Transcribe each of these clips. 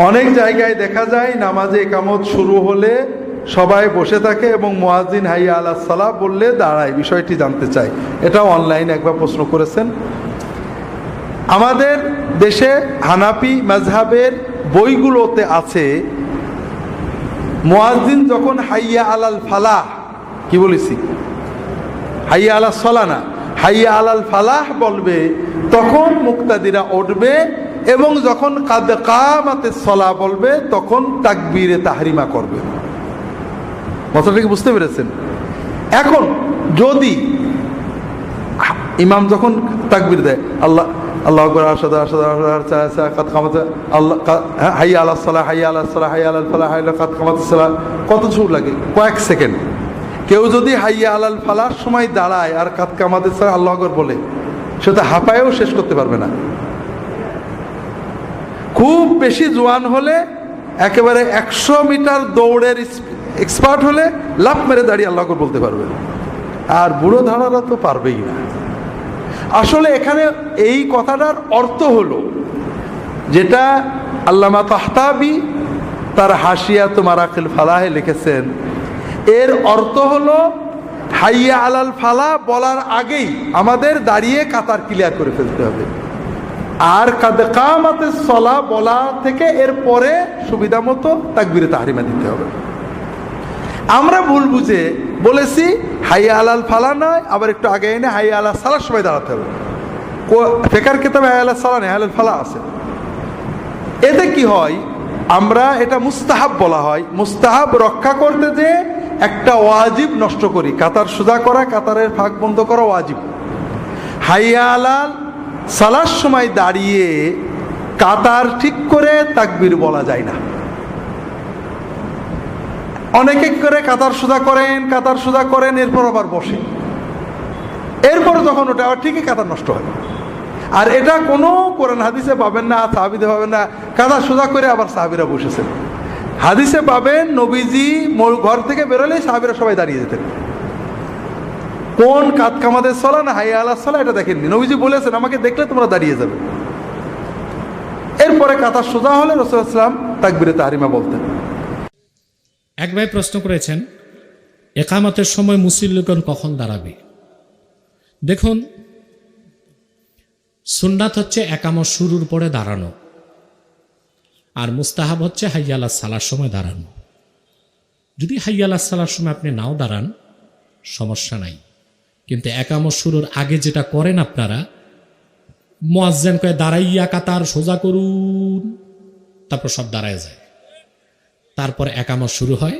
অনেক জায়গায় দেখা যায় নামাজে একামত শুরু হলে সবাই বসে থাকে এবং মুয়াজ্জিন হাইয়া আলাস সালাহ বললে দাঁড়ায়। বিষয়টি জানতে চাই। এটাও অনলাইনে একবার প্রশ্ন করেছেন। আমাদের দেশে হানাফি মাযহাবের বইগুলোতে আছে মুয়াজ্জিন যখন হাইয়া আলাল ফালাহ, কি বলেছি, হাইয়া আলাস সালাহ না, হাইয়া আলাল ফালাহ বলবে তখন মুক্তাদিরা উঠবে, এবং যখন কাদ কামাতিস সালাহ বলবে তখন তাকবীরে তাহরিমা করবে। কথাটা কি বুঝতে পেরেছেন? এখন যদি ইমাম যখন তাকবীর দেয় আল্লাহ আল্লাহু আকবার আশহাদু আশহাদু কাদ কামাত আল্লাহ হাইয়া আলাস সালাহ হাইয়া আলাস সালাহ হাইয়া আলাল ফালাহ হাইয়া কাদ কামাতিস সালাহ, কত ছোট লাগে, কয়েক সেকেন্ড। কেউ যদি হাইয়া আলাল ফালাহর সময় দাঁড়ায় আর কাদ কামাতিস সালাহ আল্লাহু আকবার বলে, সে তো হাঁপায়েও শেষ করতে পারবে না। খুব বেশি জোয়ান হলে, একেবারে 100 মিটার দৌড়ের এক্সপার্ট হলে লাফ মেরে দাঁড়িয়ে আল্লাহু আকবার বলতে পারবে, আর বুড়ো ধারারা তো পারবেই না। আসলে এখানে এই কথাটার অর্থ হলো যেটা আল্লামা তাহতাবি তার হাসিয়াত মারাকিল ফালাহে লিখেছেন, এর অর্থ হলো হাইয়া আলাল ফালাহ বলার আগেই আমাদের দাঁড়িয়ে কাতার ক্লিয়ার করে ফেলতে হবে, আর কাদ কামাতিস সালাহ বলা থেকে এর পরে সুবিধা মতো তাকবীরে তাহরিমা দিতে হবে। আমরা ভুল বুঝে বলেছি হাইয়া আলাল ফালাহ নয়, আবার একটু আগে এনে হাইয়া আলাল সালাহ সময় দাঁড়াতে হবে। ফিকর কিতাবে হাইয়া আলাল সালাহ নেই, হাইয়া আলাল ফালাহ আছে। এতে কি হয়, আমরা এটা মুস্তাহাব বলা হয়, মুস্তাহাব রক্ষা করতে যে একটা ওয়াজিব নষ্ট করি। কাতার সোজা করা, কাতারের ফাঁক বন্ধ করা ওয়াজিব। হাইয়া আলাল সালাহর সময় দাঁড়িয়ে কাতার ঠিক করে তাকবীর বলা যায় না। অনেকে করে কাতার সোজা করেন, এরপর আবার বসে, এরপর যখন ওটা আবার ঠিকই কাতার নষ্ট হয়। আর এটা কোনো কোরআন হাদিসে পাবেন না, সাহাবিতে পাবেন না। কাতার সোজা করে আবার সাহাবিরা বসেছেন। হাদিসে পাবেন নবীজি ঘর থেকে বেরোলে সাহাবিরা সবাই দাঁড়িয়ে যেতেন। কোন কাদ কামাতিস সালাহ না হাইয়া আলাস সালাহ এটা দেখেননি। নবীজি বলেছেন আমাকে দেখলে তোমরা দাঁড়িয়ে যাবে। এরপরে কাতার সোজা হলে রাসূলুল্লাহ সাল্লাল্লাহু আলাইহি ওয়াসাল্লাম তাকবীরে তাহরিমা বলতেন। এক ভাই প্রশ্ন করেছেন, একামতের সময় মুসল্লিগণ কখন দাঁড়াবে? দেখুন, সুন্নাত হচ্ছে একামত শুরুর পরে দাঁড়ানো, আর মুস্তাহাব হচ্ছে হাইয়া আলাস সালাহর সময় দাঁড়ানো। যদি হাইয়া আলাস সালাহর সময় আপনি নাও দাঁড়ান, সমস্যা নাই, কিন্তু একামত শুরুর আগে যেটা করেন আপনারা, মুয়াজ্জিন কয়ে দাঁড়াইয়া কাতার সোজা করুন, তারপর সব দাঁড়ায় যায়, তারপর একামত শুরু হয়,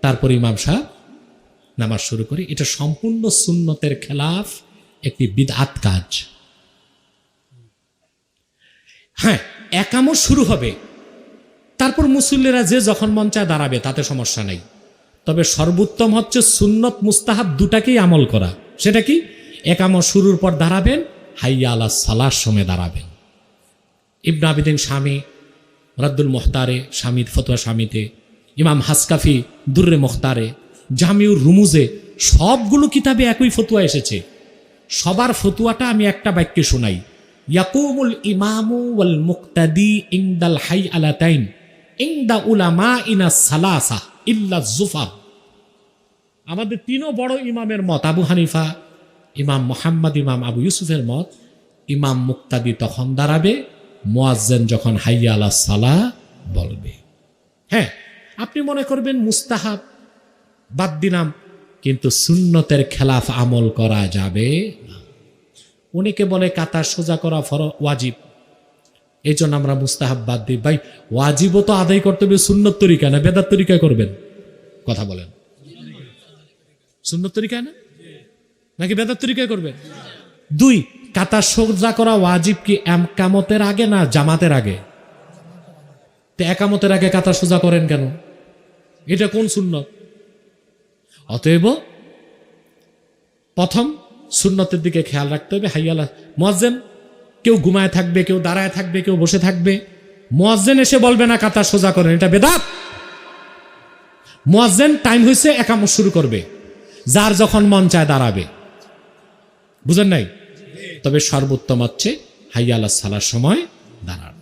তারপর ইমাম সাহেব নামাজ শুরু করে। এটা সম্পূর্ণ সুন্নতের খেলাফ, একটি বিদআত কাজ। হ্যাঁ, একামত শুরু হবে, তারপর মুসল্লিরা যে যখন মন চায় দাঁড়াবে, তাতে সমস্যা নেই। তবে সর্বোত্তম হচ্ছে সুন্নত মুস্তাহাব দুটাকেই আমল করা। সেটা কি? একামত শুরুর পর দাঁড়াবেন, হাইয়া আলাস সালাহর সময় দাঁড়াবেন। ইবনে আবিদিন শামী রাদ্দুল মুখতারে, শামীর ফতোয়া শামীতে, ইমাম হাসকাফি দুররে মুখতারে, জামিউর রুমুজে, সবগুলো কিতাবে একই ফতোয়া এসেছে। সবার ফতোয়াটা আমি একটা বাক্যে শোনাই, ইয়াকুমুল ইমামু ওয়াল মুক্তাদি ইনদাল হাইআলাতাইন ইনদা উলামাইনা সালাসা ইল্লা যুফা। আমাদের তিনও বড় ইমামের মত, আবু হানিফা, ইমাম মুহাম্মদ, ইমাম আবু ইউসুফের মত, ইমাম মুক্তাদি তখন দাঁড়াবে মুয়াজ্জিন যখন হাইয়া আলাস সালাহ বলবে। হ্যাঁ, আপনি মনে করবেন মুস্তাহাব বাদ দিলাম, কিন্তু সুন্নতের খেলাফ আমল করা যাবে না। অনেকে বলে কাতার সোজা করা ওয়াজিব, এই জন্য আমরা মুস্তাহাব বাদ দিই। ভাই, ওয়াজিবও তো আদায় করতে হবে সুন্নত তরিকা, না বেদাত তরিকায় করবেন? কথা বলেন, সুন্নত তরিকায় না নাকি বেদাত তরিকায় করবেন? দুই, কাতার সোজা করা ওয়াজিব কি একামতের আগে না জামাতের আগে? তো একামতের আগে কাতার সোজা করেন কেন? এটা কোন সুন্নত? অতএব প্রথম সুন্নতের দিকে খেয়াল রাখতে হবে। হাইয়া আলাস মুয়াজ্জিন, কেউ ঘুমায় থাকবে, কেউ দাঁড়ায় থাকবে, কেউ বসে থাকবে, মুয়াজ্জিন এসে বলবে না কাতার সোজা করেন, এটা বেদাত। মুয়াজ্জিন টাইম হয়েছে, একামত শুরু করবে, যার যখন মন চায় দাঁড়াবে। বুঝেন নাই? তবে সর্বোত্তম হচ্ছে হাইয়া আলাস সালাহর সময় দাঁড়ানো।